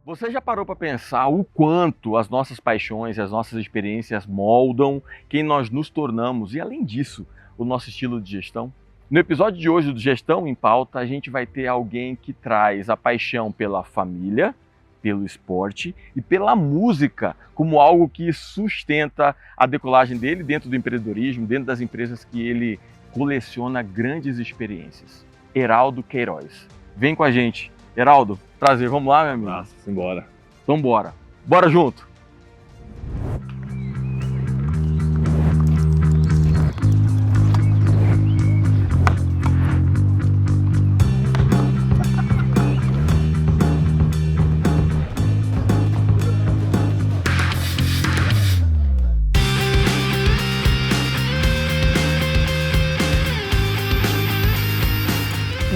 Você já parou para pensar o quanto as nossas paixões e as nossas experiências moldam quem nós nos tornamos e, além disso, o nosso estilo de gestão? No episódio de hoje do Gestão em Pauta, a gente vai ter alguém que traz a paixão pela família, pelo esporte e pela música como algo que sustenta a decolagem dele dentro do empreendedorismo, dentro das empresas que ele coleciona grandes experiências. Heraldo Queiroz. Vem com a gente. Heraldo, prazer, vamos lá, meu amigo? Nossa, simbora. Então bora. Bora junto!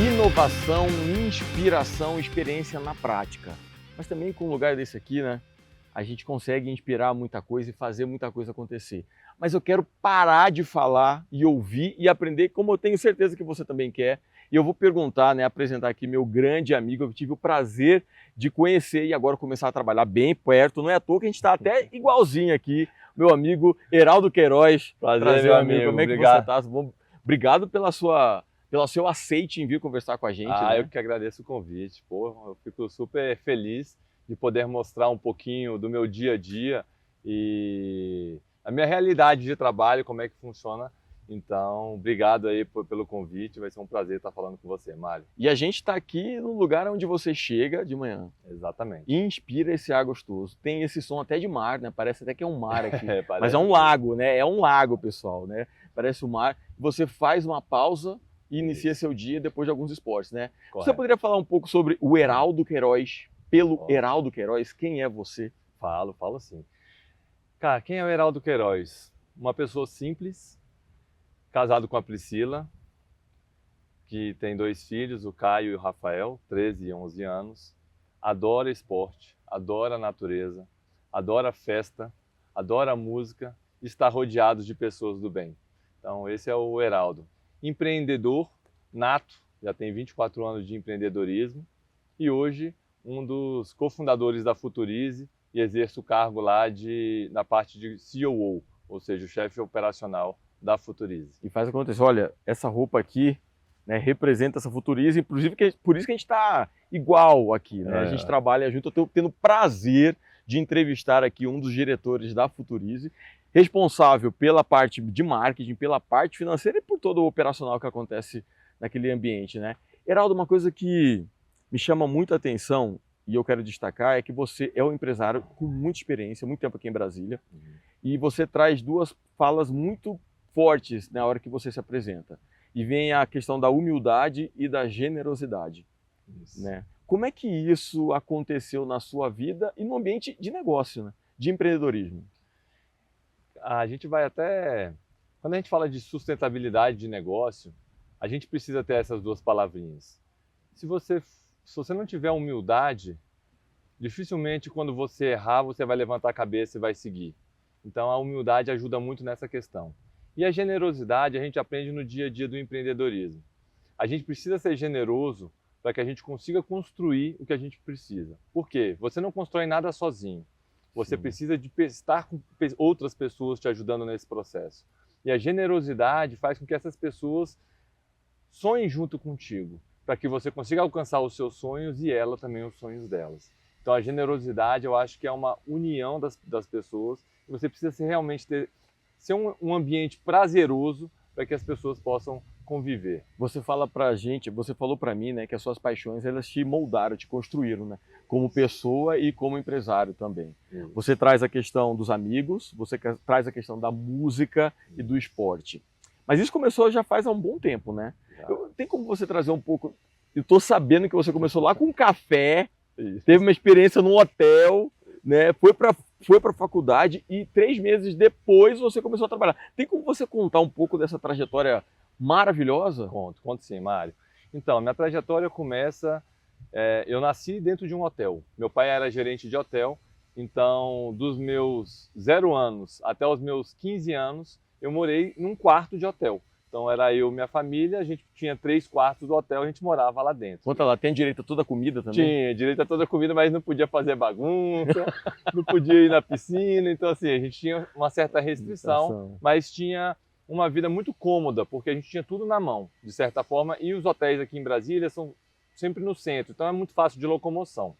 Inovação, inspiração, experiência na prática. Mas também com um lugar desse aqui, né? A gente consegue inspirar muita coisa e fazer muita coisa acontecer. Mas eu quero parar de falar e ouvir e aprender, como eu tenho certeza que você também quer. E eu vou perguntar, né, apresentar aqui meu grande amigo. Eu tive o prazer de conhecer e agora começar a trabalhar bem perto. Não é à toa que a gente está até igualzinho aqui. Meu amigo Heraldo Queiroz. Prazer, meu amigo. Como é que Obrigado. você está? Obrigado pelo seu aceite em vir conversar com a gente. Né? Eu que agradeço o convite. Pô, eu fico super feliz de poder mostrar um pouquinho do meu dia a dia e a minha realidade de trabalho, como é que funciona. Então, obrigado aí pelo convite. Vai ser um prazer estar falando com você, Mário. E a gente está aqui no lugar onde você chega de manhã. Exatamente. E inspira esse ar gostoso. Tem esse som até de mar, né? Parece até que é um mar aqui. Parece. Mas é um lago, né? É um lago, pessoal, né? Parece um mar. Você faz uma pausa e inicia seu dia depois de alguns esportes, né? Correto. Você poderia falar um pouco sobre o Heraldo Queiroz, pelo Heraldo Queiroz? Quem é você? Falo sim. Cara, quem é o Heraldo Queiroz? Uma pessoa simples, casado com a Priscila, que tem 2 filhos, o Caio e o Rafael, 13 e 11 anos. Adora esporte, adora a natureza, adora festa, adora música e está rodeado de pessoas do bem. Então esse é o Heraldo. Empreendedor nato, já tem 24 anos de empreendedorismo e hoje um dos cofundadores da Futurize e exerce o cargo lá na parte de COO, ou seja, o chefe operacional da Futurize. E faz acontecer. Olha, essa roupa aqui, né, representa essa Futurize, inclusive por isso que a gente está igual aqui, né? A gente trabalha junto. Eu estou tendo prazer de entrevistar aqui um dos diretores da Futurize, responsável pela parte de marketing, pela parte financeira e por todo o operacional que acontece naquele ambiente, né? Heraldo, uma coisa que me chama muita atenção e eu quero destacar é que você é um empresário com muita experiência, muito tempo aqui em Brasília, e você traz 2 falas muito fortes na hora que você se apresenta. E vem a questão da humildade e da generosidade, né? Como é que isso aconteceu na sua vida e no ambiente de negócio, né? De empreendedorismo? A gente vai até... Quando a gente fala de sustentabilidade de negócio, a gente precisa ter essas 2 palavrinhas. Se você não tiver humildade, dificilmente quando você errar, você vai levantar a cabeça e vai seguir. Então a humildade ajuda muito nessa questão. E a generosidade a gente aprende no dia a dia do empreendedorismo. A gente precisa ser generoso para que a gente consiga construir o que a gente precisa. Por quê? Você não constrói nada sozinho. Você precisa de estar com outras pessoas te ajudando nesse processo. E a generosidade faz com que essas pessoas sonhem junto contigo, para que você consiga alcançar os seus sonhos e ela também os sonhos delas. Então a generosidade eu acho que é uma união das pessoas. E você precisa ser um ambiente prazeroso para que as pessoas possam conviver. Você fala pra gente, você falou para mim, né, que as suas paixões elas te moldaram, te construíram, né, como pessoa e como empresário também. Você traz a questão dos amigos, você traz a questão da música e do esporte. Mas isso começou já faz há um bom tempo, né? Tem como você trazer um pouco... Eu tô sabendo que você começou lá com um café, teve uma experiência num hotel, né, foi para a faculdade e 3 meses depois você começou a trabalhar. Tem como você contar um pouco dessa trajetória maravilhosa? Conto sim, Mário. Então, minha trajetória começa... eu nasci dentro de um hotel. Meu pai era gerente de hotel, então dos meus 0 anos até os meus 15 anos, eu morei num quarto de hotel. Então era eu e minha família, a gente tinha 3 quartos do hotel, a gente morava lá dentro. Conta lá, tem direito a toda a comida também? Tinha direito a toda a comida, mas não podia fazer bagunça, não podia ir na piscina, então assim, a gente tinha uma certa restrição, mas tinha uma vida muito cômoda, porque a gente tinha tudo na mão, de certa forma, e os hotéis aqui em Brasília são sempre no centro, então é muito fácil de locomoção.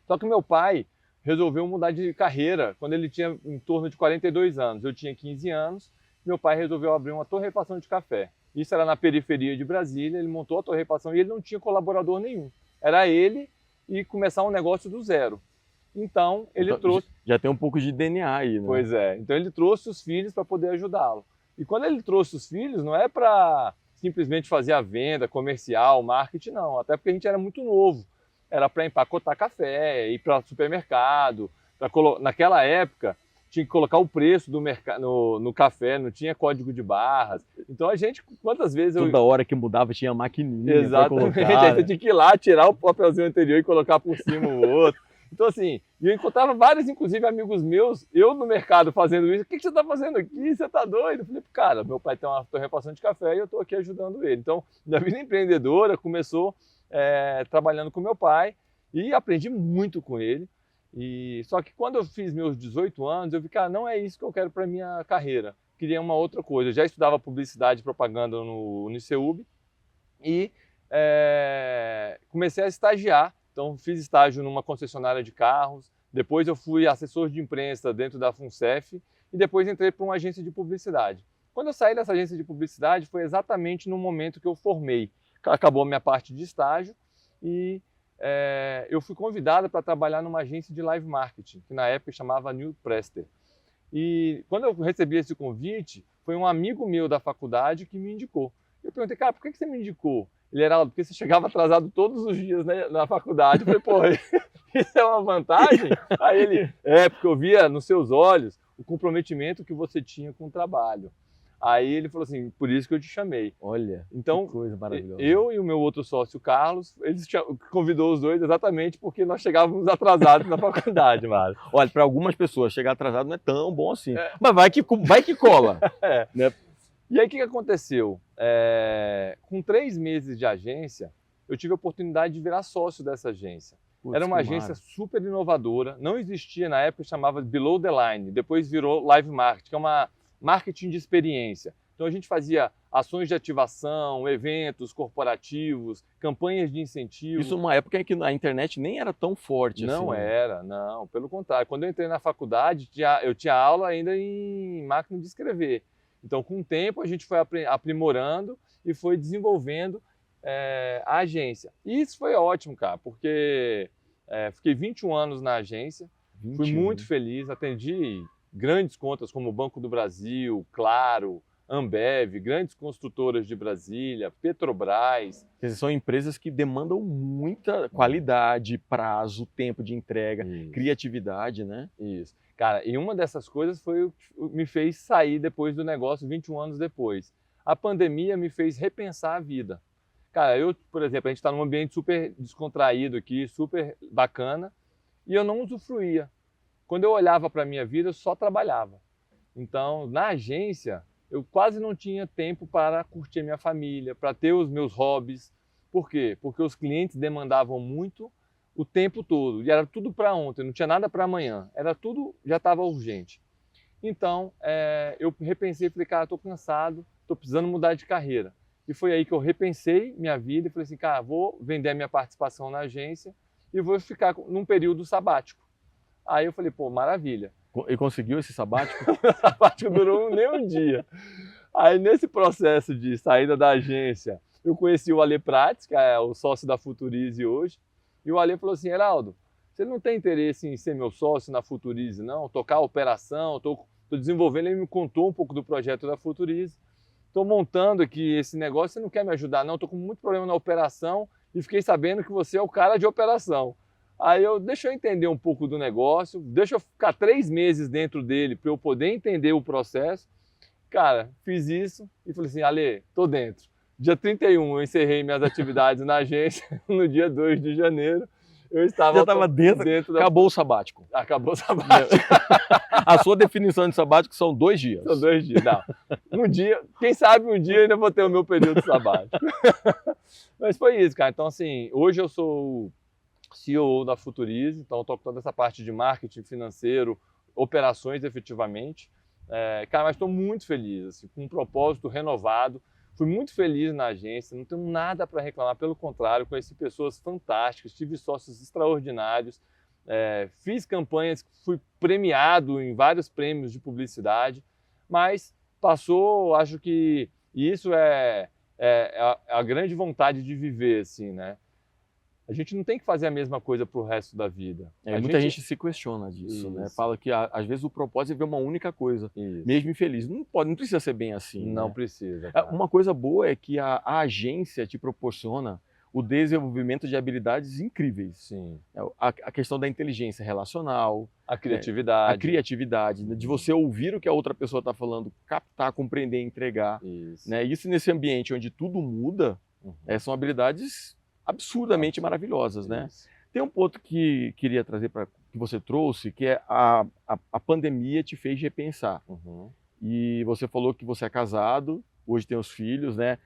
Só que meu pai resolveu mudar de carreira quando ele tinha em torno de 42 anos, eu tinha 15 anos, meu pai resolveu abrir uma torrefação de café. Isso era na periferia de Brasília, ele montou a torrefação e ele não tinha colaborador nenhum. Era ele e começar um negócio do zero. Então, ele trouxe... Já tem um pouco de DNA aí, né? Pois é. Então, ele trouxe os filhos para poder ajudá-lo. E quando ele trouxe os filhos, não é para simplesmente fazer a venda comercial, marketing, não. Até porque a gente era muito novo. Era para empacotar café, ir para o supermercado. Naquela época, tinha que colocar o preço do no café, não tinha código de barras. Então a gente, quantas vezes Toda hora que mudava tinha maquininha. Exatamente, aí você tinha que ir lá, tirar o papelzinho anterior e colocar por cima o outro. Então assim, eu encontrava vários, inclusive amigos meus, eu no mercado fazendo isso. O que você está fazendo aqui? Você está doido? Eu falei, cara, meu pai tem uma torrefação de café e eu estou aqui ajudando ele. Então, minha vida empreendedora começou trabalhando com meu pai e aprendi muito com ele. Só que quando eu fiz meus 18 anos, eu vi, cara, não é isso que eu quero para minha carreira. Queria uma outra coisa. Eu já estudava publicidade e propaganda no Uniceub e comecei a estagiar. Então, fiz estágio numa concessionária de carros. Depois eu fui assessor de imprensa dentro da FUNCEF e depois entrei para uma agência de publicidade. Quando eu saí dessa agência de publicidade, foi exatamente no momento que eu formei. Acabou a minha parte de estágio e eu fui convidado para trabalhar numa agência de live marketing, que na época chamava New Prester. E quando eu recebi esse convite, foi um amigo meu da faculdade que me indicou. Eu perguntei, cara, por que você me indicou? Ele era, porque você chegava atrasado todos os dias, né, na faculdade. Eu falei, pô, isso é uma vantagem? Aí ele, porque eu via nos seus olhos o comprometimento que você tinha com o trabalho. Aí ele falou assim, por isso que eu te chamei. Olha, então, que coisa maravilhosa. Eu e o meu outro sócio, Carlos, eles convidou os dois exatamente porque nós chegávamos atrasados na faculdade, Mário. Olha, para algumas pessoas chegar atrasado não é tão bom assim. Mas vai que cola. Né? E aí o que aconteceu? Com 3 meses de agência, eu tive a oportunidade de virar sócio dessa agência. Putz, era uma agência super inovadora, não existia na época, chamava Below the Line, depois virou Live Marketing, que é uma marketing de experiência. Então a gente fazia ações de ativação, eventos corporativos, campanhas de incentivo. Isso numa época em que a internet nem era tão forte assim. Não era, não, pelo contrário. Quando eu entrei na faculdade, eu tinha aula ainda em máquina de escrever. Então, com o tempo, a gente foi aprimorando e foi desenvolvendo a agência. E isso foi ótimo, cara, porque fiquei 21 anos na agência, fui muito feliz, atendi grandes contas como o Banco do Brasil, Claro, Ambev, grandes construtoras de Brasília, Petrobras. Quer dizer, são empresas que demandam muita qualidade, prazo, tempo de entrega, criatividade, né? Isso. Cara, e uma dessas coisas foi o que me fez sair depois do negócio, 21 anos depois. A pandemia me fez repensar a vida. Cara, eu, por exemplo, a gente está num ambiente super descontraído aqui, super bacana, e eu não usufruía. Quando eu olhava para a minha vida, eu só trabalhava. Então, na agência, eu quase não tinha tempo para curtir a minha família, para ter os meus hobbies. Por quê? Porque os clientes demandavam muito o tempo todo. E era tudo para ontem, não tinha nada para amanhã. Era tudo, já estava urgente. Então, eu repensei e falei, cara, estou cansado, estou precisando mudar de carreira. E foi aí que eu repensei minha vida e falei assim, cara, vou vender a minha participação na agência e vou ficar num período sabático. Aí eu falei, pô, maravilha. E conseguiu esse sabático? O sabático durou nem um dia. Aí nesse processo de saída da agência, eu conheci o Ale Prates, que é o sócio da Futurize hoje, e o Ale falou assim, Heraldo, você não tem interesse em ser meu sócio na Futurize, não? Tocar a operação, estou desenvolvendo, ele me contou um pouco do projeto da Futurize, estou montando aqui esse negócio, você não quer me ajudar, não? Estou com muito problema na operação e fiquei sabendo que você é o cara de operação. Aí deixa eu entender um pouco do negócio, deixa eu ficar 3 meses dentro dele para eu poder entender o processo. Cara, fiz isso e falei assim, Ale, tô dentro. Dia 31 eu encerrei minhas atividades na agência, no dia 2 de janeiro eu estava dentro acabou o sabático. Acabou o sabático. A sua definição de sabático são 2 dias. São 2 dias, não. Um dia, quem sabe um dia ainda vou ter o meu período sabático. Mas foi isso, cara. Então, assim, hoje eu sou CEO da Futurize, então estou com toda essa parte de marketing financeiro, operações efetivamente. Cara, mas estou muito feliz, assim, com um propósito renovado. Fui muito feliz na agência, não tenho nada para reclamar, pelo contrário, conheci pessoas fantásticas, tive sócios extraordinários, fiz campanhas, fui premiado em vários prêmios de publicidade, mas passou, acho que isso é a grande vontade de viver, assim, né? A gente não tem que fazer a mesma coisa para o resto da vida. Muita gente se questiona disso, né? Fala que às vezes o propósito é ver uma única coisa, mesmo infeliz. Não precisa ser bem assim. Não né? precisa. Cara. Uma coisa boa é que a agência te proporciona o desenvolvimento de habilidades incríveis. Sim. A questão da inteligência relacional, a criatividade. A criatividade, de você ouvir o que a outra pessoa está falando, captar, compreender, entregar. Isso. Né? Isso nesse ambiente onde tudo muda, são habilidades absurdamente maravilhosas, né? Tem um ponto que queria trazer para que você trouxe, que é a pandemia te fez repensar. E você falou que você é casado, hoje tem os filhos, né?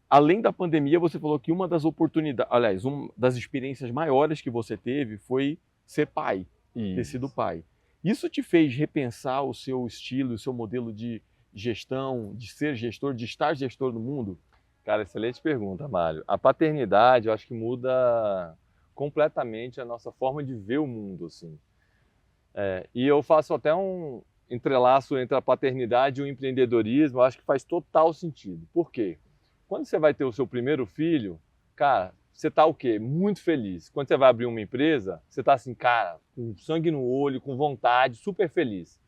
Além da pandemia, você falou que uma das oportunidades, aliás, uma das experiências maiores que você teve foi ser pai, ter sido pai. Isso te fez repensar o seu estilo, o seu modelo de gestão, de ser gestor, de estar gestor no mundo? Cara, excelente pergunta, Mário. A paternidade, eu acho que muda completamente a nossa forma de ver o mundo, assim. E eu faço até um entrelaço entre a paternidade e o empreendedorismo, eu acho que faz total sentido. Por quê? Quando você vai ter o seu primeiro filho, cara, você tá o quê? Muito feliz. Quando você vai abrir uma empresa, você tá assim, cara, com sangue no olho, com vontade, super feliz.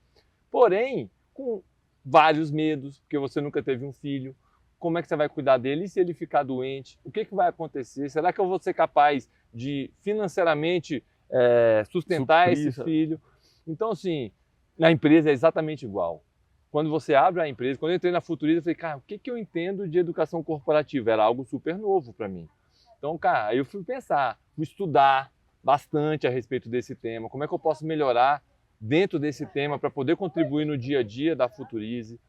Porém, com vários medos, porque você nunca teve um filho. Como é que você vai cuidar dele? E se ele ficar doente? O que vai acontecer? Será que eu vou ser capaz de financeiramente sustentar esse filho? Então, assim, na empresa é exatamente igual. Quando você abre a empresa, quando eu entrei na Futurize, eu falei, cara, o que eu entendo de educação corporativa? Era algo super novo para mim. Então, cara, aí eu fui pensar, fui estudar bastante a respeito desse tema, como é que eu posso melhorar dentro desse tema para poder contribuir no dia a dia da Futurize.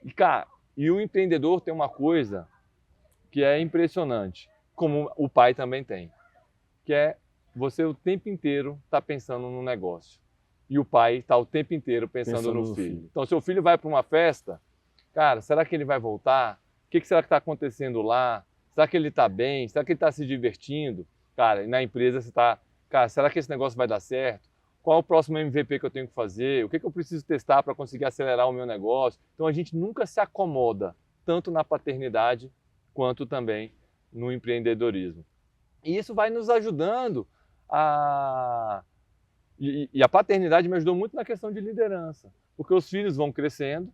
E, cara, e o empreendedor tem uma coisa que é impressionante, como o pai também tem, que é você o tempo inteiro tá pensando no negócio. E o pai está o tempo inteiro pensando no filho. Então, seu filho vai para uma festa, cara, será que ele vai voltar? O que será que está acontecendo lá? Será que ele está bem? Será que ele está se divertindo? Cara, e na empresa você está, cara, será que esse negócio vai dar certo? Qual é o próximo MVP que eu tenho que fazer? O que eu preciso testar para conseguir acelerar o meu negócio? Então, a gente nunca se acomoda, tanto na paternidade quanto também no empreendedorismo. E isso vai nos ajudando a... E a paternidade me ajudou muito na questão de liderança, porque os filhos vão crescendo,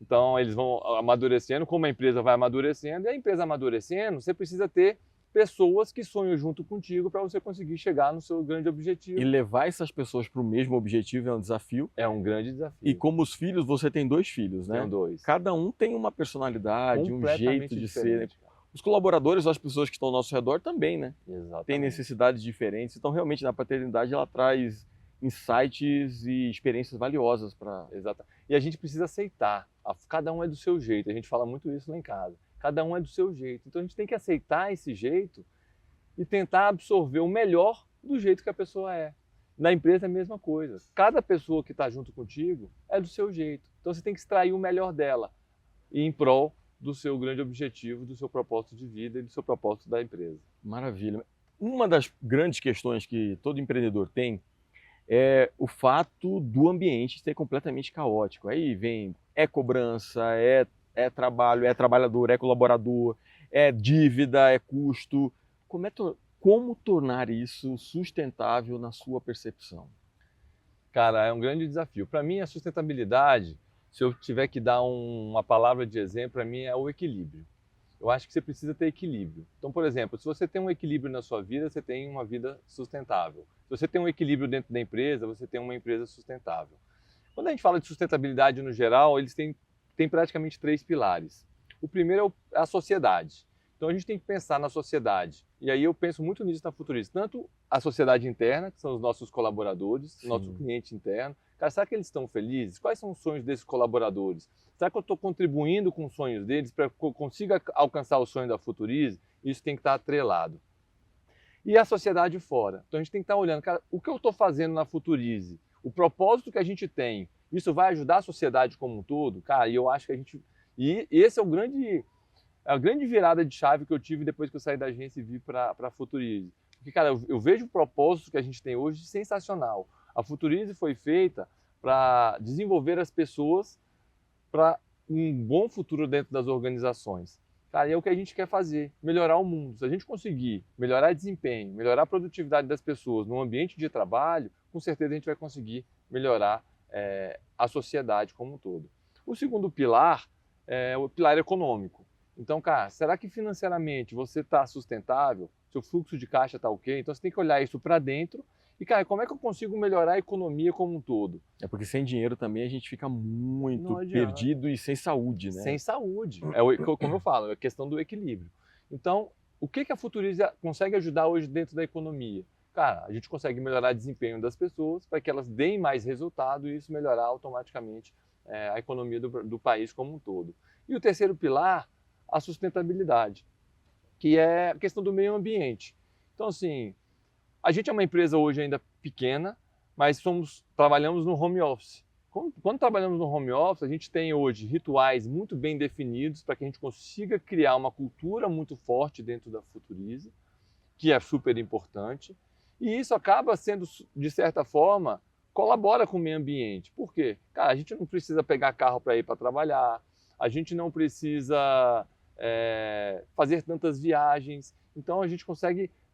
então eles vão amadurecendo, como a empresa vai amadurecendo, e a empresa amadurecendo, você precisa ter pessoas que sonham junto contigo para você conseguir chegar no seu grande objetivo. E levar essas pessoas para o mesmo objetivo é um desafio. É um grande desafio. E como os filhos, você tem 2 filhos, né? Tenho 2. Cada um tem uma personalidade, um jeito de ser. Os colaboradores, as pessoas que estão ao nosso redor também, né? Exatamente. Tem necessidades diferentes. Então, realmente, na paternidade, ela traz insights e experiências valiosas para... Exato. E a gente precisa aceitar. Cada um é do seu jeito. A gente fala muito isso lá em casa. Cada um é do seu jeito. Então, a gente tem que aceitar esse jeito e tentar absorver o melhor do jeito que a pessoa é. Na empresa é a mesma coisa. Cada pessoa que está junto contigo é do seu jeito. Então, você tem que extrair o melhor dela e em prol do seu grande objetivo, do seu propósito de vida e do seu propósito da empresa. Maravilha. Uma das grandes questões que todo empreendedor tem é o fato do ambiente ser completamente caótico. Aí vem cobrança, trabalho, é trabalhador, é colaborador, é dívida, é custo. Como tornar isso sustentável na sua percepção? Cara, é um grande desafio. Para mim, a sustentabilidade, se eu tiver que dar uma palavra de exemplo, para mim é o equilíbrio. Eu acho que você precisa ter equilíbrio. Então, por exemplo, se você tem um equilíbrio na sua vida, você tem uma vida sustentável. Se você tem um equilíbrio dentro da empresa, você tem uma empresa sustentável. Quando a gente fala de sustentabilidade no geral, eles têm praticamente 3 pilares. O primeiro é a sociedade. Então, a gente tem que pensar na sociedade E aí eu penso muito nisso na Futurice. Tanto a sociedade interna, que são os nossos colaboradores, Sim. nosso cliente interno. Cara, será que eles estão felizes? Quais são os sonhos desses colaboradores? Será que eu estou contribuindo com os sonhos deles para que eu consiga alcançar o sonho da Futurice? Isso tem que estar atrelado. E a sociedade fora. Então a gente tem que estar olhando, cara, o que eu estou fazendo na Futurice? O propósito que a gente tem, isso vai ajudar a sociedade como um todo? Cara, e eu acho que a gente... E esse é a grande virada de chave que eu tive depois que eu saí da agência e vi para a Futurice. Porque, cara, eu vejo o propósito que a gente tem hoje sensacional. A Futurice foi feita para desenvolver as pessoas para um bom futuro dentro das organizações. Cara, e é o que a gente quer fazer, melhorar o mundo. Se a gente conseguir melhorar o desempenho, melhorar a produtividade das pessoas no ambiente de trabalho, com certeza a gente vai conseguir melhorar a sociedade como um todo. O segundo pilar é o pilar econômico. Então, cara, será que financeiramente você está sustentável? Seu fluxo de caixa está ok? Então você tem que olhar isso para dentro. E, cara, como é que eu consigo melhorar a economia como um todo? É porque sem dinheiro também a gente fica muito Não adianta. perdido e sem saúde, né? Sem saúde. Como eu falo, é a questão do equilíbrio. Então, o que a Futurice consegue ajudar hoje dentro da economia? Cara, a gente consegue melhorar o desempenho das pessoas para que elas deem mais resultado e isso melhorar automaticamente a economia do país como um todo. E o terceiro pilar, a sustentabilidade, que é a questão do meio ambiente. Então, assim, a gente é uma empresa hoje ainda pequena, mas trabalhamos no home office. Quando trabalhamos no home office, a gente tem hoje rituais muito bem definidos para que a gente consiga criar uma cultura muito forte dentro da Futurice, que é super importante. E isso acaba sendo, de certa forma, colabora com o meio ambiente. Por quê? Cara, a gente não precisa pegar carro para ir para trabalhar, a gente não precisa fazer tantas viagens, então a gente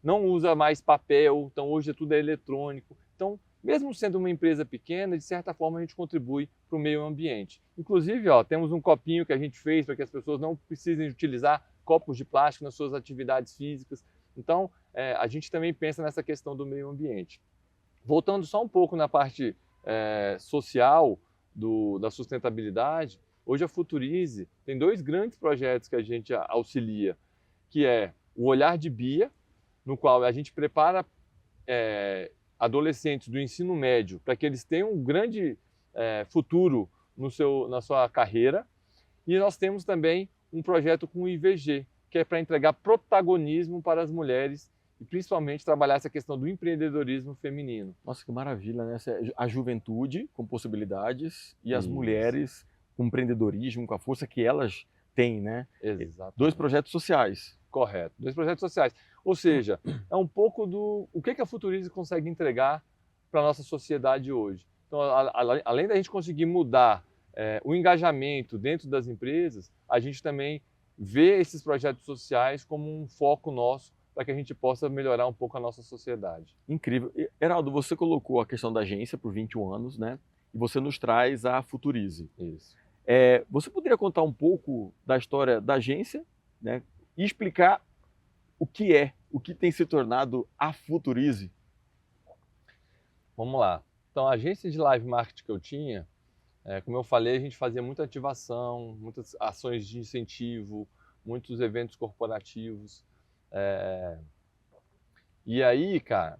não usa mais papel, então hoje tudo é eletrônico. Então, mesmo sendo uma empresa pequena, de certa forma a gente contribui para o meio ambiente. Inclusive, temos um copinho que a gente fez para que as pessoas não precisem utilizar copos de plástico nas suas atividades físicas. Então, a gente também pensa nessa questão do meio ambiente. Voltando só um pouco na parte social da sustentabilidade, hoje a Futurice tem 2 grandes projetos que a gente auxilia, que é o Olhar de Bia, no qual a gente prepara adolescentes do ensino médio para que eles tenham um grande futuro na sua carreira. E nós temos também um projeto com o IVG, que é para entregar protagonismo para as mulheres e principalmente trabalhar essa questão do empreendedorismo feminino. Nossa, que maravilha, né? A juventude com possibilidades e as Isso. mulheres com empreendedorismo, com a força que elas têm, né? Exato. 2 projetos sociais. Correto, 2 projetos sociais. Ou seja, é um pouco o que a Futurice consegue entregar para a nossa sociedade hoje. Então, além da gente conseguir mudar o engajamento dentro das empresas, a gente também vê esses projetos sociais como um foco nosso para que a gente possa melhorar um pouco a nossa sociedade. Incrível. Heraldo, você colocou a questão da agência por 21 anos, né? E você nos traz a Futurice. Isso. Você poderia contar um pouco da história da agência, né? E explicar o que tem se tornado a Futurice? Vamos lá. Então, a agência de live marketing que eu tinha, como eu falei, a gente fazia muita ativação, muitas ações de incentivo, muitos eventos corporativos. E aí, cara,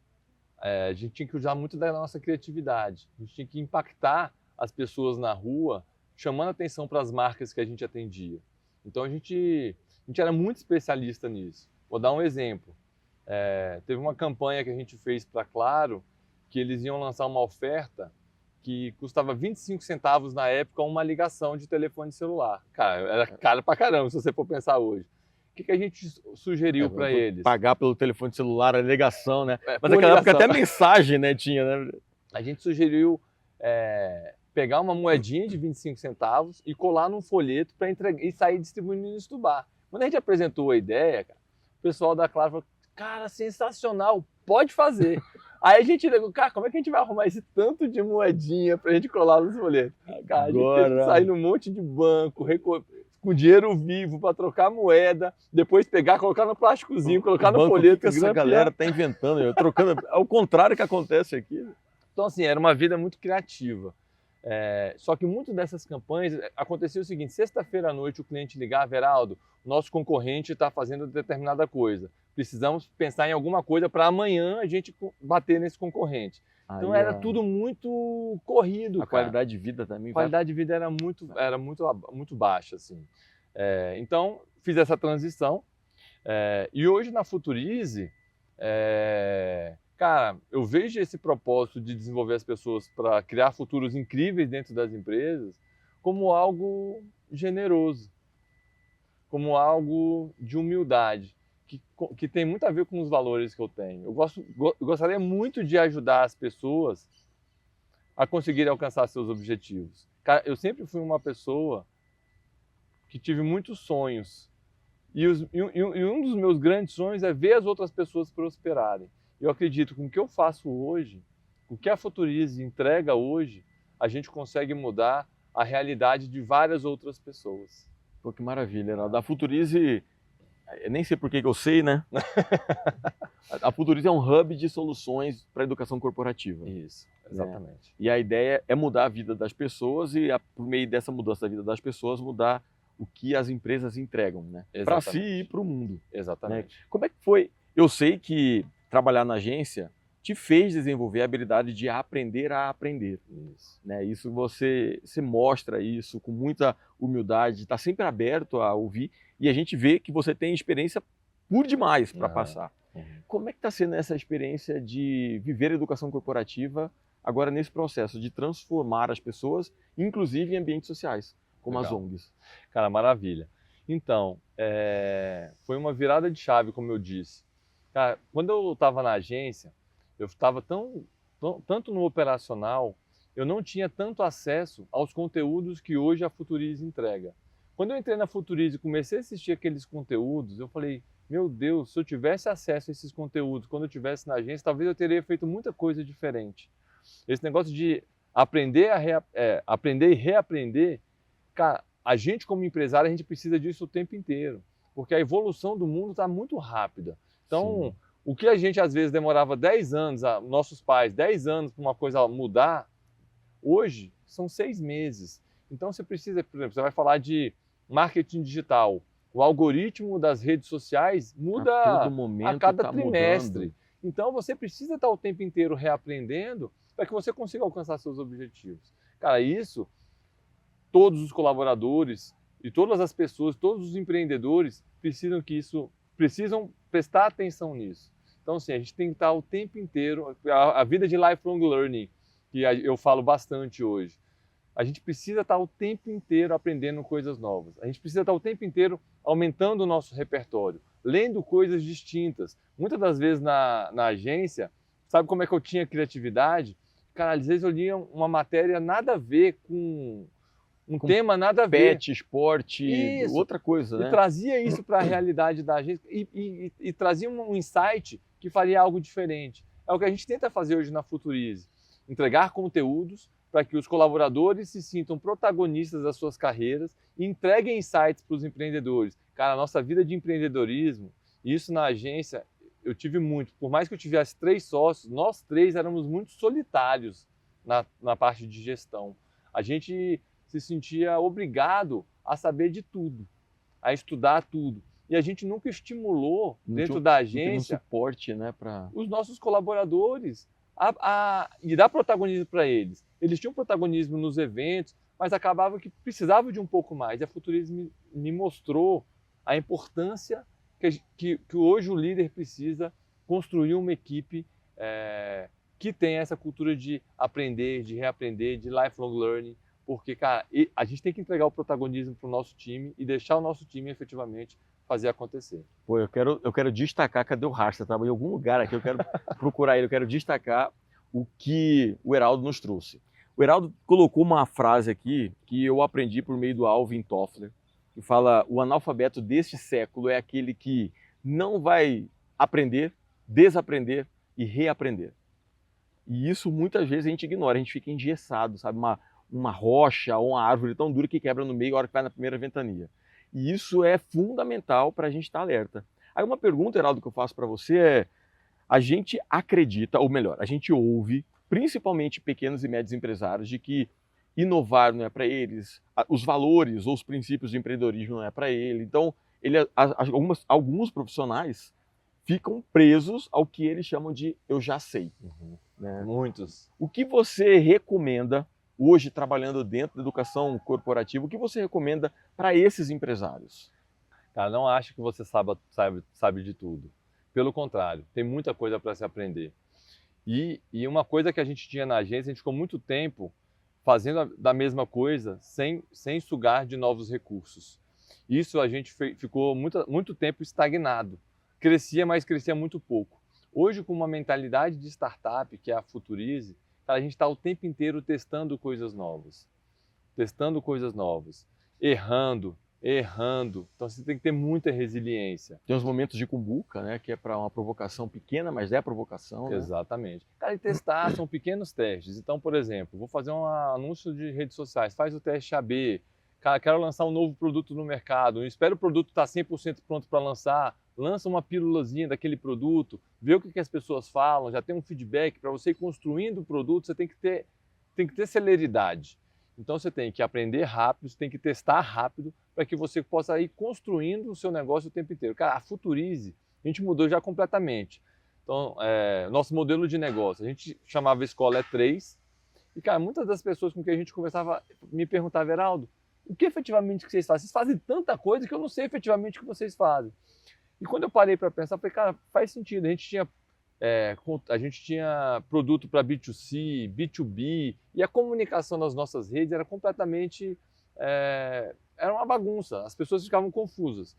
a gente tinha que usar muito da nossa criatividade. A gente tinha que impactar as pessoas na rua, chamando atenção para as marcas que a gente atendia. Então, a gente era muito especialista nisso. Vou dar um exemplo. Teve uma campanha que a gente fez para Claro, que eles iam lançar uma oferta que custava 25 centavos na época uma ligação de telefone celular. Cara, era caro pra caramba, se você for pensar hoje. O que a gente sugeriu para eles? Pagar pelo telefone celular, a ligação, né? Mas por naquela época ligação. até mensagem, né, tinha, né? A gente sugeriu pegar uma moedinha de 25 centavos e colar num folheto para entregar e sair distribuindo isso do bar. Quando a gente apresentou a ideia, cara, o pessoal da Claro falou, cara, sensacional, pode fazer. Aí a gente ligou, cara, como é que a gente vai arrumar esse tanto de moedinha pra gente colar nos folhetos? Cara, a gente teve que sair num monte de banco, com dinheiro vivo para trocar moeda, depois pegar, colocar no plásticozinho, colocar no folheto. O que essa galera tá inventando? Trocando, é o contrário que acontece aqui. Então, assim, era uma vida muito criativa. Só que muitas dessas campanhas acontecia o seguinte: sexta-feira à noite o cliente ligava, Heraldo, nosso concorrente está fazendo determinada coisa, precisamos pensar em alguma coisa para amanhã a gente bater nesse concorrente. Então Aí era tudo muito corrido, a cara. qualidade de vida também A qualidade de vida era muito baixa, assim. Então fiz essa transição e hoje na Futurize, cara, eu vejo esse propósito de desenvolver as pessoas para criar futuros incríveis dentro das empresas como algo generoso, como algo de humildade, que tem muito a ver com os valores que eu tenho. Eu gostaria muito de ajudar as pessoas a conseguirem alcançar seus objetivos. Cara, eu sempre fui uma pessoa que tive muitos sonhos. E um dos meus grandes sonhos é ver as outras pessoas prosperarem. Eu acredito que com o que eu faço hoje, o que a Futurize entrega hoje, a gente consegue mudar a realidade de várias outras pessoas. Pô, que maravilha, Heraldo. Da Futurize, nem sei por que eu sei, né? A Futurize é um hub de soluções para a educação corporativa. Isso, exatamente. E a ideia é mudar a vida das pessoas e, por meio dessa mudança da vida das pessoas, mudar o que as empresas entregam, né? Para si e para o mundo. Exatamente. Né? Como é que foi? Eu sei que trabalhar na agência te fez desenvolver a habilidade de aprender a aprender. Isso. Né? Isso você mostra isso com muita humildade, está sempre aberto a ouvir e a gente vê que você tem experiência por demais para passar. Como é que está sendo essa experiência de viver a educação corporativa agora nesse processo de transformar as pessoas, inclusive em ambientes sociais, como as ONGs? Cara, maravilha. Então, foi uma virada de chave, como eu disse. Cara, quando eu estava na agência, eu estava tanto no operacional, eu não tinha tanto acesso aos conteúdos que hoje a Futurize entrega. Quando eu entrei na Futurize e comecei a assistir aqueles conteúdos, eu falei, meu Deus, se eu tivesse acesso a esses conteúdos quando eu estivesse na agência, talvez eu teria feito muita coisa diferente. Esse negócio de aprender e reaprender, cara, a gente como empresário, a gente precisa disso o tempo inteiro, porque a evolução do mundo está muito rápida. Então, o que a gente às vezes demorava 10 anos, nossos pais, 10 anos para uma coisa mudar, hoje são 6 meses. Então você precisa, por exemplo, você vai falar de marketing digital. O algoritmo das redes sociais muda a cada trimestre. Então você precisa estar o tempo inteiro reaprendendo para que você consiga alcançar seus objetivos. Cara, isso todos os colaboradores e todas as pessoas, todos os empreendedores precisam prestar atenção nisso. Então, assim, a gente tem que estar o tempo inteiro, a vida de lifelong learning, que eu falo bastante hoje, a gente precisa estar o tempo inteiro aprendendo coisas novas. A gente precisa estar o tempo inteiro aumentando o nosso repertório, lendo coisas distintas. Muitas das vezes na agência, sabe como é que eu tinha criatividade? Cara, às vezes eu lia uma matéria nada a ver com tema nada a ver. Pet, esporte, outra coisa, né? E trazia isso para a realidade da agência e trazia um insight que faria algo diferente. É o que a gente tenta fazer hoje na Futurize. Entregar conteúdos para que os colaboradores se sintam protagonistas das suas carreiras e entreguem insights para os empreendedores. Cara, a nossa vida de empreendedorismo, isso na agência, eu tive muito. Por mais que eu tivesse 3 sócios, nós 3 éramos muito solitários na parte de gestão. A gente se sentia obrigado a saber de tudo, a estudar tudo. E a gente nunca estimulou dentro da agência suporte, né, para os nossos colaboradores e dar protagonismo para eles. Eles tinham protagonismo nos eventos, mas acabava que precisava de um pouco mais. E a Futurize me mostrou a importância que hoje o líder precisa construir uma equipe que tenha essa cultura de aprender, de reaprender, de lifelong learning, porque, cara, a gente tem que entregar o protagonismo para o nosso time e deixar o nosso time efetivamente fazer acontecer. Pô, eu quero destacar, cadê o Rasta? Estava em algum lugar aqui, eu quero procurar ele, eu quero destacar o que o Heraldo nos trouxe. O Heraldo colocou uma frase aqui que eu aprendi por meio do Alvin Toffler, que fala: o analfabeto deste século é aquele que não vai aprender, desaprender e reaprender. E isso muitas vezes a gente ignora, a gente fica engessado, sabe? Uma rocha ou uma árvore tão dura que quebra no meio a hora que vai na primeira ventania. E isso é fundamental para a gente estar alerta. Aí uma pergunta, Heraldo, que eu faço para você é: a gente acredita, ou melhor, a gente ouve, principalmente pequenos e médios empresários, de que inovar não é para eles, os valores ou os princípios de empreendedorismo não é para ele. Então, alguns profissionais ficam presos ao que eles chamam de eu já sei. Né? Muitos. O que você recomenda hoje, trabalhando dentro da educação corporativa, o que você recomenda para esses empresários? Cara, não acho que você sabe de tudo. Pelo contrário, tem muita coisa para se aprender. E uma coisa que a gente tinha na agência, a gente ficou muito tempo fazendo da mesma coisa sem sugar de novos recursos. Isso a gente ficou muito tempo estagnado. Crescia, mas crescia muito pouco. Hoje, com uma mentalidade de startup, que é a Futurize, a gente está o tempo inteiro testando coisas novas. Errando. Então você tem que ter muita resiliência. Tem uns momentos de cumbuca, né? Que é para uma provocação pequena, mas é provocação. Né? Exatamente. Cara, e testar são pequenos testes. Então, por exemplo, vou fazer um anúncio de redes sociais, faz o teste AB. Cara, quero lançar um novo produto no mercado, não espero o produto estar 100% pronto para lançar, lança uma pílulazinha daquele produto, vê o que as pessoas falam, já tem um feedback. Para você ir construindo o produto, você tem que ter celeridade. Então você tem que aprender rápido, você tem que testar rápido para que você possa ir construindo o seu negócio o tempo inteiro. Cara, a Futurize, a gente mudou já completamente. Então, nosso modelo de negócio, a gente chamava Escola E3, e cara, muitas das pessoas com quem a gente conversava me perguntavam, Heraldo, o que efetivamente que vocês fazem? Vocês fazem tanta coisa que eu não sei efetivamente o que vocês fazem. E quando eu parei para pensar, eu falei, cara, faz sentido, a gente tinha produto para B2C, B2B, e a comunicação nas nossas redes era completamente, era uma bagunça, as pessoas ficavam confusas.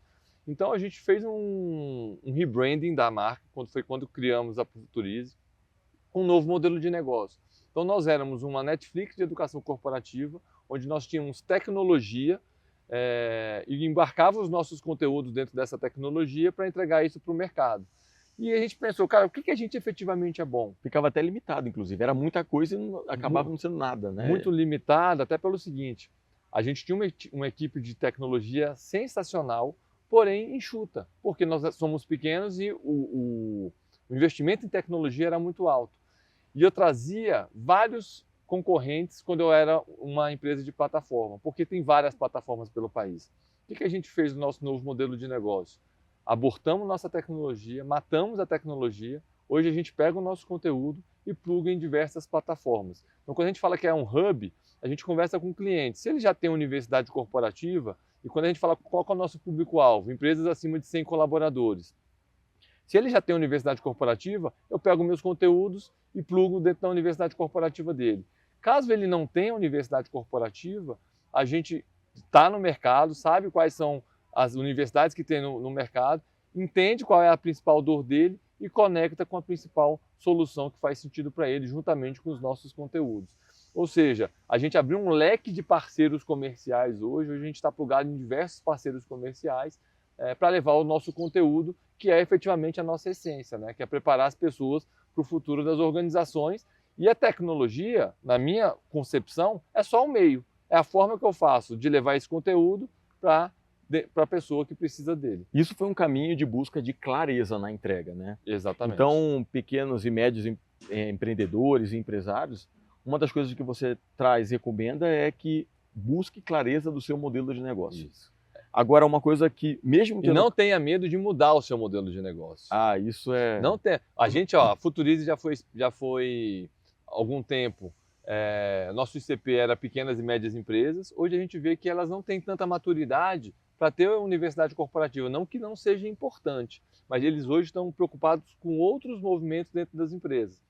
Então a gente fez um rebranding da marca, quando criamos a Futurize, um novo modelo de negócio. Então nós éramos uma Netflix de educação corporativa, onde nós tínhamos tecnologia, e embarcava os nossos conteúdos dentro dessa tecnologia para entregar isso para o mercado. E a gente pensou, cara, o que a gente efetivamente é bom? Ficava até limitado, inclusive. Era muita coisa e acabava não sendo nada, né? Muito limitado, até pelo seguinte, a gente tinha uma equipe de tecnologia sensacional, porém enxuta, porque nós somos pequenos e o investimento em tecnologia era muito alto. E eu trazia vários concorrentes quando eu era uma empresa de plataforma, porque tem várias plataformas pelo país. O que a gente fez no nosso novo modelo de negócio? Abortamos nossa tecnologia, matamos a tecnologia, hoje a gente pega o nosso conteúdo e pluga em diversas plataformas. Então, quando a gente fala que é um hub, a gente conversa com o cliente. Se ele já tem uma universidade corporativa, e quando a gente fala qual é o nosso público-alvo, empresas acima de 100 colaboradores. Se ele já tem uma universidade corporativa, eu pego meus conteúdos e plugo dentro da universidade corporativa dele. Caso ele não tenha universidade corporativa, a gente está no mercado, sabe quais são as universidades que tem no mercado, entende qual é a principal dor dele e conecta com a principal solução que faz sentido para ele, juntamente com os nossos conteúdos. Ou seja, a gente abriu um leque de parceiros comerciais hoje a gente está plugado em diversos parceiros comerciais para levar o nosso conteúdo, que é efetivamente a nossa essência, né? Que é preparar as pessoas para o futuro das organizações. E a tecnologia, na minha concepção, é só o meio. É a forma que eu faço de levar esse conteúdo para a pessoa que precisa dele. Isso foi um caminho de busca de clareza na entrega, né? Exatamente. Então, pequenos e médios empreendedores e empresários, uma das coisas que você traz e recomenda é que busque clareza do seu modelo de negócio. Isso. Agora, uma coisa que mesmo E não tenha medo de mudar o seu modelo de negócio. Ah, isso é... Não tem. A gente, a Futurize já foi há algum tempo. Nosso ICP era pequenas e médias empresas. Hoje a gente vê que elas não têm tanta maturidade para ter uma universidade corporativa. Não que não seja importante, mas eles hoje estão preocupados com outros movimentos dentro das empresas.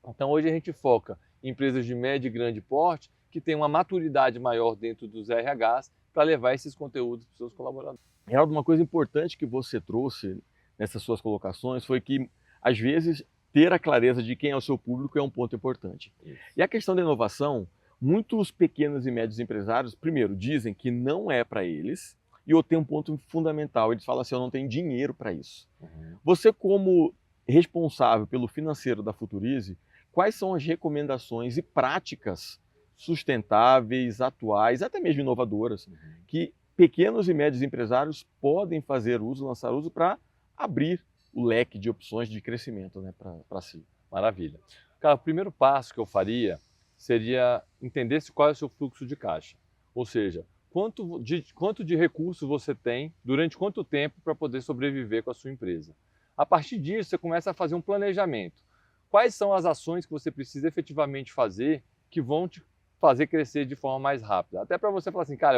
Então hoje a gente foca em empresas de médio e grande porte que têm uma maturidade maior dentro dos RHs para levar esses conteúdos para os seus colaboradores. Geraldo, uma coisa importante que você trouxe nessas suas colocações foi que, às vezes, ter a clareza de quem é o seu público é um ponto importante. Isso. E a questão da inovação, muitos pequenos e médios empresários, primeiro, dizem que não é para eles, e outro tem um ponto fundamental, eles falam assim, eu não tenho dinheiro para isso. Uhum. Você, como responsável pelo financeiro da Futurize, quais são as recomendações e práticas sustentáveis, atuais, até mesmo inovadoras, que pequenos e médios empresários podem fazer uso, lançar uso para abrir o leque de opções de crescimento, né, para si? Maravilha. Cara, o primeiro passo que eu faria seria entender qual é o seu fluxo de caixa. Ou seja, quanto de recurso você tem, durante quanto tempo para poder sobreviver com a sua empresa. A partir disso, você começa a fazer um planejamento. Quais são as ações que você precisa efetivamente fazer que vão te fazer crescer de forma mais rápida? Até para você falar assim, cara,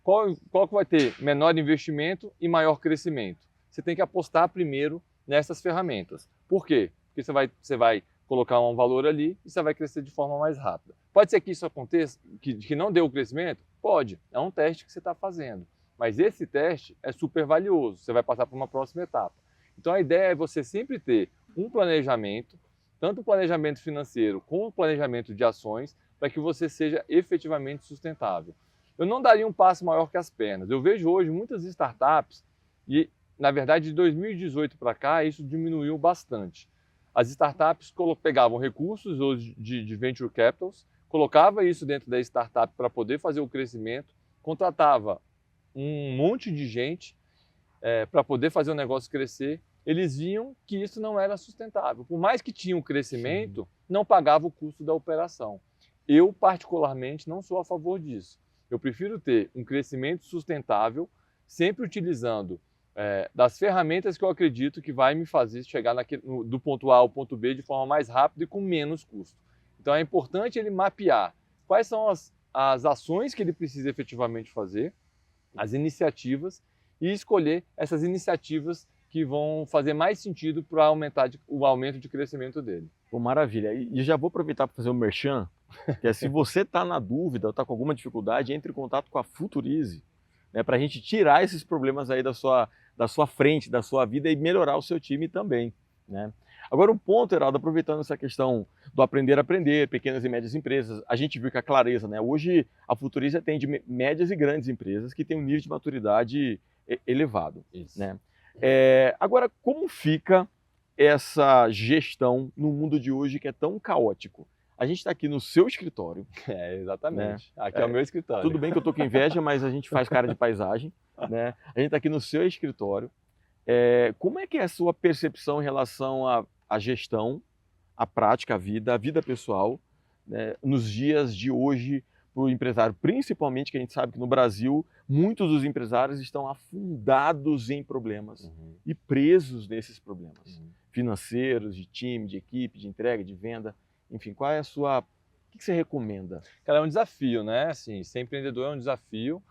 qual que vai ter menor investimento e maior crescimento? Você tem que apostar primeiro nessas ferramentas. Por quê? Porque você vai colocar um valor ali e você vai crescer de forma mais rápida. Pode ser que isso aconteça, que não dê o crescimento? Pode, é um teste que você está fazendo. Mas esse teste é super valioso, você vai passar para uma próxima etapa. Então a ideia é você sempre ter um planejamento, tanto o planejamento financeiro como o planejamento de ações, para que você seja efetivamente sustentável. Eu não daria um passo maior que as pernas. Eu vejo hoje muitas startups e, na verdade, de 2018 para cá, isso diminuiu bastante. As startups pegavam recursos hoje de venture capitals, colocava isso dentro da startup para poder fazer o crescimento, contratava um monte de gente para poder fazer o negócio crescer. Eles viam que isso não era sustentável. Por mais que tinha um crescimento, não pagava o custo da operação. Eu, particularmente, não sou a favor disso. Eu prefiro ter um crescimento sustentável, sempre utilizando das ferramentas que eu acredito que vai me fazer chegar do ponto A ao ponto B de forma mais rápida e com menos custo. Então é importante ele mapear quais são as ações que ele precisa efetivamente fazer, as iniciativas, e escolher essas iniciativas que vão fazer mais sentido para aumentar o aumento de crescimento dele. Pô, maravilha. E já vou aproveitar para fazer um merchan, que é, se você está na dúvida ou está com alguma dificuldade, entre em contato com a Futurize, né, para a gente tirar esses problemas aí da sua frente, da sua vida, e melhorar o seu time também, né? Agora, um ponto, Heraldo, aproveitando essa questão do aprender a aprender, pequenas e médias empresas, a gente viu que a clareza, né? Hoje a Futurize atende médias e grandes empresas que têm um nível de maturidade elevado. Isso. Né? Agora, como fica essa gestão no mundo de hoje que é tão caótico? A gente está aqui no seu escritório. Exatamente. Né? Aqui é o meu escritório. Tudo bem que eu estou com inveja, mas a gente faz cara de paisagem. Né? A gente está aqui no seu escritório. Como é que é a sua percepção em relação à gestão, à prática, à vida pessoal, né, nos dias de hoje para o empresário? Principalmente que a gente sabe que no Brasil muitos dos empresários estão afundados em problemas e presos nesses problemas financeiros, de time, de equipe, de entrega, de venda. Enfim, qual é a sua... O que você recomenda? Cara, é um desafio, né? Assim, ser empreendedor é um desafio.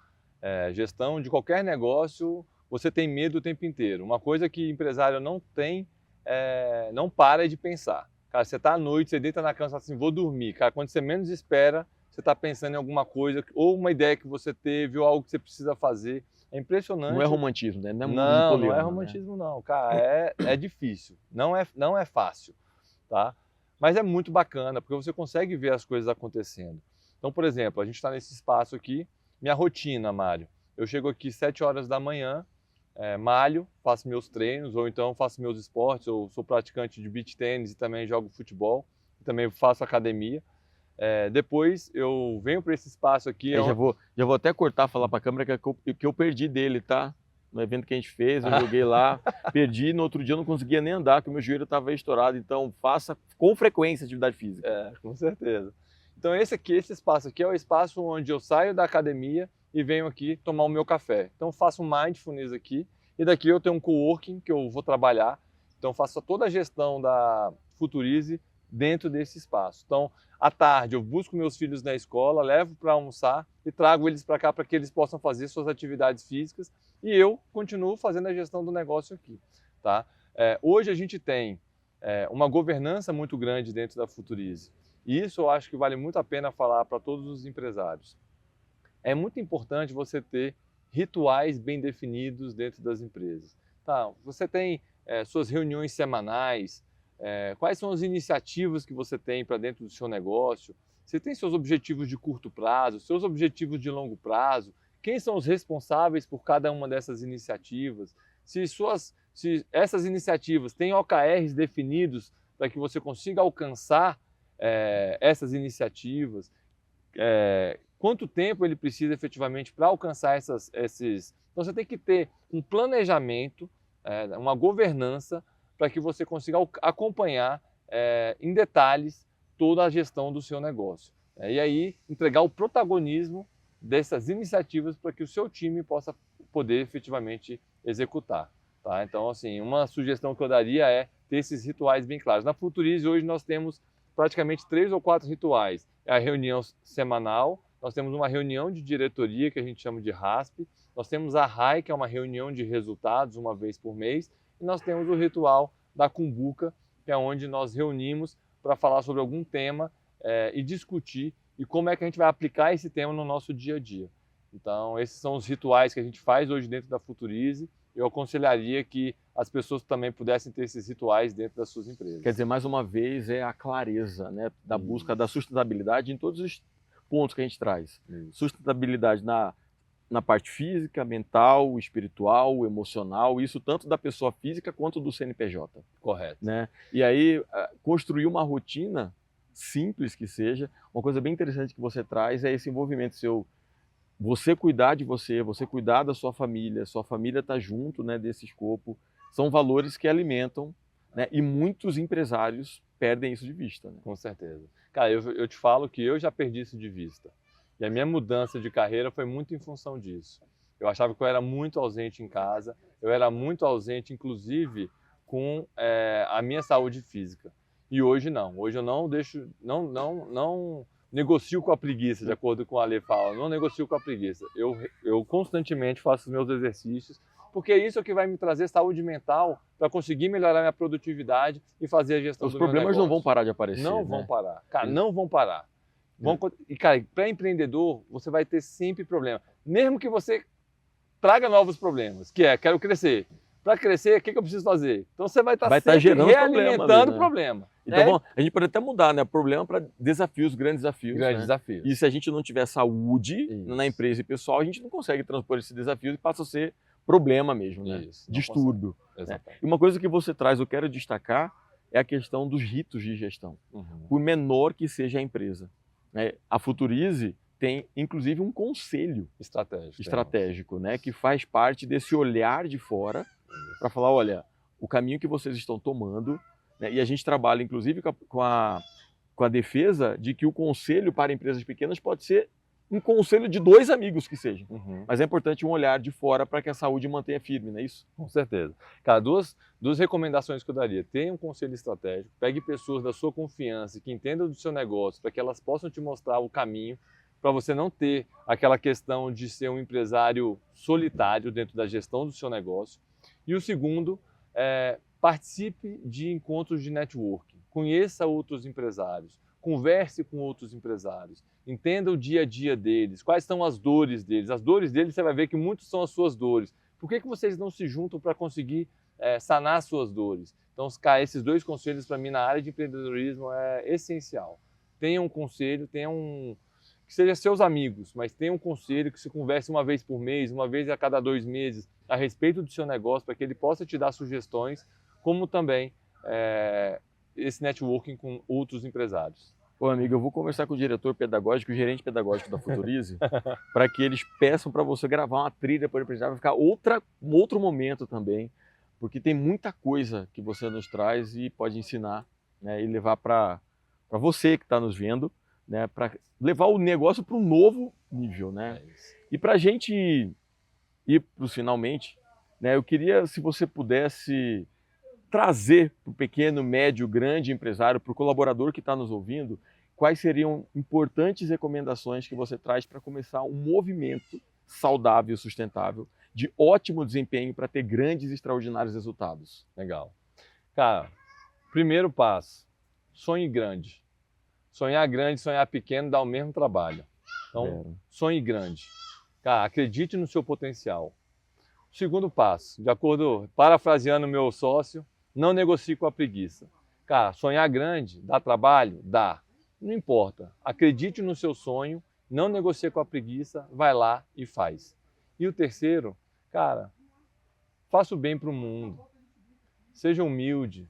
Gestão de qualquer negócio, você tem medo o tempo inteiro. Uma coisa que empresário não tem, não para de pensar. Cara, você está à noite, você deita na cama e fala assim, vou dormir. Cara, quando você menos espera, você está pensando em alguma coisa, ou uma ideia que você teve, ou algo que você precisa fazer. É impressionante. Não é romantismo, né? Não é romantismo, não. Cara, é difícil. Não é fácil, tá? Mas é muito bacana, porque você consegue ver as coisas acontecendo. Então, por exemplo, a gente está nesse espaço aqui, minha rotina, Mário. Eu chego aqui 7 horas da manhã, malho, faço meus treinos, ou então faço meus esportes. Eu sou praticante de beach tênis e também jogo futebol, também faço academia. Depois eu venho para esse espaço aqui. Já vou até cortar, falar para a câmera que eu perdi dele, tá? No evento que a gente fez, eu joguei lá, perdi, no outro dia eu não conseguia nem andar, porque o meu joelho estava estourado. Então faça com frequência atividade física. Com certeza. Então esse espaço aqui é o espaço onde eu saio da academia e venho aqui tomar o meu café. Então faço um mindfulness aqui, e daqui eu tenho um coworking que eu vou trabalhar. Então faço toda a gestão da Futurize dentro desse espaço. Então, à tarde eu busco meus filhos na escola, levo para almoçar e trago eles para cá para que eles possam fazer suas atividades físicas, e eu continuo fazendo a gestão do negócio aqui, tá? Hoje a gente tem uma governança muito grande dentro da Futurize, e isso eu acho que vale muito a pena falar para todos os empresários. É muito importante você ter rituais bem definidos dentro das empresas. Tá? Você tem suas reuniões semanais. Quais são as iniciativas que você tem para dentro do seu negócio? Você tem seus objetivos de curto prazo, seus objetivos de longo prazo? Quem são os responsáveis por cada uma dessas iniciativas? Se essas iniciativas têm OKRs definidos para que você consiga alcançar essas iniciativas, quanto tempo ele precisa efetivamente para alcançar esses... Então você tem que ter um planejamento, uma governança, para que você consiga acompanhar em detalhes toda a gestão do seu negócio. E aí entregar o protagonismo dessas iniciativas para que o seu time possa poder efetivamente executar. Tá? Então, assim, uma sugestão que eu daria é ter esses rituais bem claros. Na Futurize, hoje nós temos praticamente 3 ou 4 rituais. É a reunião semanal, nós temos uma reunião de diretoria, que a gente chama de RASP, nós temos a RAI, que é uma reunião de resultados, uma vez por mês, e nós temos o ritual da Cumbuca, que é onde nós reunimos para falar sobre algum tema e discutir e como é que a gente vai aplicar esse tema no nosso dia a dia. Então, esses são os rituais que a gente faz hoje dentro da Futurize. Eu aconselharia que as pessoas também pudessem ter esses rituais dentro das suas empresas. Quer dizer, mais uma vez, é a clareza, né, da busca da sustentabilidade em todos os pontos que a gente traz. Sustentabilidade na parte física, mental, espiritual, emocional, isso tanto da pessoa física quanto do CNPJ. Correto. Né? E aí, construir uma rotina, simples que seja, uma coisa bem interessante que você traz é esse envolvimento seu. Você cuidar de você cuidar da sua família está junto, né, desse escopo, são valores que alimentam, né, e muitos empresários perdem isso de vista. Né? Com certeza. Cara, eu te falo que eu já perdi isso de vista. E a minha mudança de carreira foi muito em função disso. Eu achava que eu era muito ausente em casa, eu era muito ausente, inclusive, com a minha saúde física. E hoje não. Hoje eu não deixo, não negocio com a preguiça, de acordo com a Ale fala. Não negocio com a preguiça. Eu constantemente faço os meus exercícios, porque isso é o que vai me trazer saúde mental para conseguir melhorar minha produtividade e fazer a gestão do meu negócio. Os problemas não vão parar de aparecer. Não vão parar. Cara, não vão parar. E, cara, para empreendedor, você vai ter sempre problema. Mesmo que você traga novos problemas, que é, quero crescer. Para crescer, o que eu preciso fazer? Então você vai estar sempre gerando realimentando problema. Então, bom, a gente pode até mudar, né? Problema para desafios, grandes desafios. Grandes desafios. E se a gente não tiver saúde na empresa e pessoal, a gente não consegue transpor esse desafio e passa a ser problema mesmo, né? Distúrbio. Né? E uma coisa que você traz, eu quero destacar, é a questão dos ritos de gestão. Por menor que seja a empresa. Né? A Futurize tem, inclusive, um conselho estratégico, né? Que faz parte desse olhar de fora para falar, olha, o caminho que vocês estão tomando, né? E a gente trabalha, inclusive, com a defesa de que o conselho para empresas pequenas pode ser um conselho de 2 amigos que sejam. Mas é importante um olhar de fora para que a saúde mantenha firme, não é isso? Com certeza. Cara, duas recomendações que eu daria. Tenha um conselho estratégico, pegue pessoas da sua confiança, que entendam do seu negócio, para que elas possam te mostrar o caminho, para você não ter aquela questão de ser um empresário solitário dentro da gestão do seu negócio. E o segundo, participe de encontros de networking, conheça outros empresários, converse com outros empresários, entenda o dia a dia deles, quais são as dores deles. As dores deles você vai ver que muitas são as suas dores. Por que vocês não se juntam para conseguir sanar as suas dores? Então, esses 2 conselhos para mim na área de empreendedorismo é essencial. Tenha um conselho, que seja seus amigos, mas tenha um conselho que se converse uma vez por mês, uma vez a cada 2 meses, a respeito do seu negócio, para que ele possa te dar sugestões, como também esse networking com outros empresários. Ô, amigo, eu vou conversar com o diretor pedagógico, o gerente pedagógico da Futurize, para que eles peçam para você gravar uma trilha para o empresário, vai ficar um outro momento também, porque tem muita coisa que você nos traz e pode ensinar, né, e levar para você que está nos vendo, né, para levar o negócio para um novo nível, né? E para a gente ir para os finalmente, né, eu queria, se você pudesse trazer para o pequeno, médio, grande empresário, para o colaborador que está nos ouvindo, quais seriam importantes recomendações que você traz para começar um movimento saudável e sustentável de ótimo desempenho para ter grandes e extraordinários resultados? Legal. Cara, primeiro passo, sonhe grande. Sonhar grande, sonhar pequeno dá o mesmo trabalho. Então, sonhe grande. Cara, acredite no seu potencial. Segundo passo, parafraseando meu sócio, não negocie com a preguiça. Cara, sonhar grande dá trabalho? Dá. Não importa. Acredite no seu sonho, não negocie com a preguiça, vai lá e faz. E o terceiro, cara, faça o bem para o mundo. Seja humilde,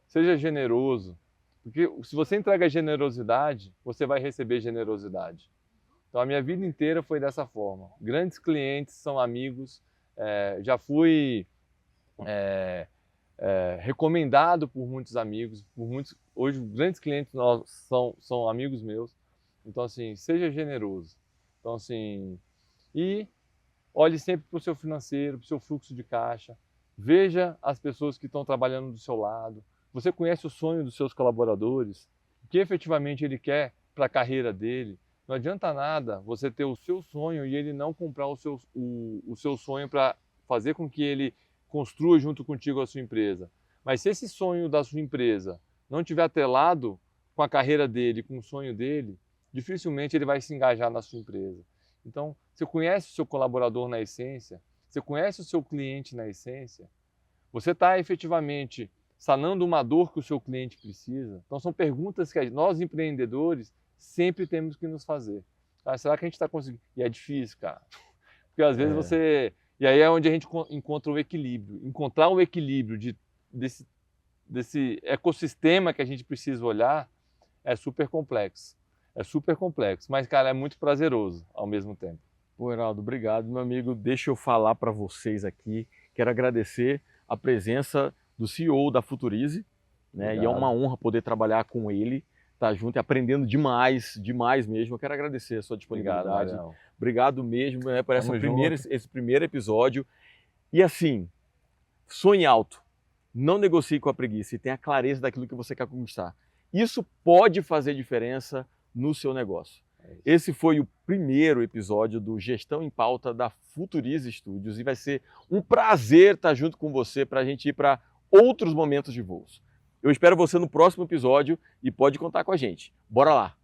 seja generoso. Porque se você entrega generosidade, você vai receber generosidade. Então a minha vida inteira foi dessa forma. Grandes clientes são amigos, já fui recomendado por muitos amigos, por muitos hoje grandes clientes nossos são amigos meus. Então, assim, seja generoso. Então, assim, e olhe sempre para o seu financeiro, para o seu fluxo de caixa. Veja as pessoas que estão trabalhando do seu lado. Você conhece o sonho dos seus colaboradores? O que efetivamente ele quer para a carreira dele? Não adianta nada você ter o seu sonho e ele não comprar o seu sonho para fazer com que ele construa junto contigo a sua empresa. Mas se esse sonho da sua empresa não estiver atrelado com a carreira dele, com o sonho dele, dificilmente ele vai se engajar na sua empresa. Então, você conhece o seu colaborador na essência, você conhece o seu cliente na essência, você está efetivamente sanando uma dor que o seu cliente precisa. Então, são perguntas que nós empreendedores sempre temos que nos fazer. Ah, será que a gente está conseguindo? E é difícil, cara. Porque às vezes você... E aí é onde a gente encontra o equilíbrio. Encontrar o equilíbrio desse ecossistema que a gente precisa olhar é super complexo. É super complexo, mas, cara, é muito prazeroso ao mesmo tempo. Pô, Heraldo, obrigado, meu amigo. Deixa eu falar para vocês aqui. Quero agradecer a presença do CEO da Futurize, né? Obrigado. E é uma honra poder trabalhar com ele, estar junto e aprendendo demais, demais mesmo. Eu quero agradecer a sua disponibilidade. Obrigado mesmo, né, por esse primeiro episódio. E assim, sonhe alto, não negocie com a preguiça e tenha clareza daquilo que você quer conquistar. Isso pode fazer diferença no seu negócio. Esse foi o primeiro episódio do Gestão em Pauta da Futurize Studios e vai ser um prazer estar junto com você para a gente ir para outros momentos de voos. Eu espero você no próximo episódio e pode contar com a gente. Bora lá!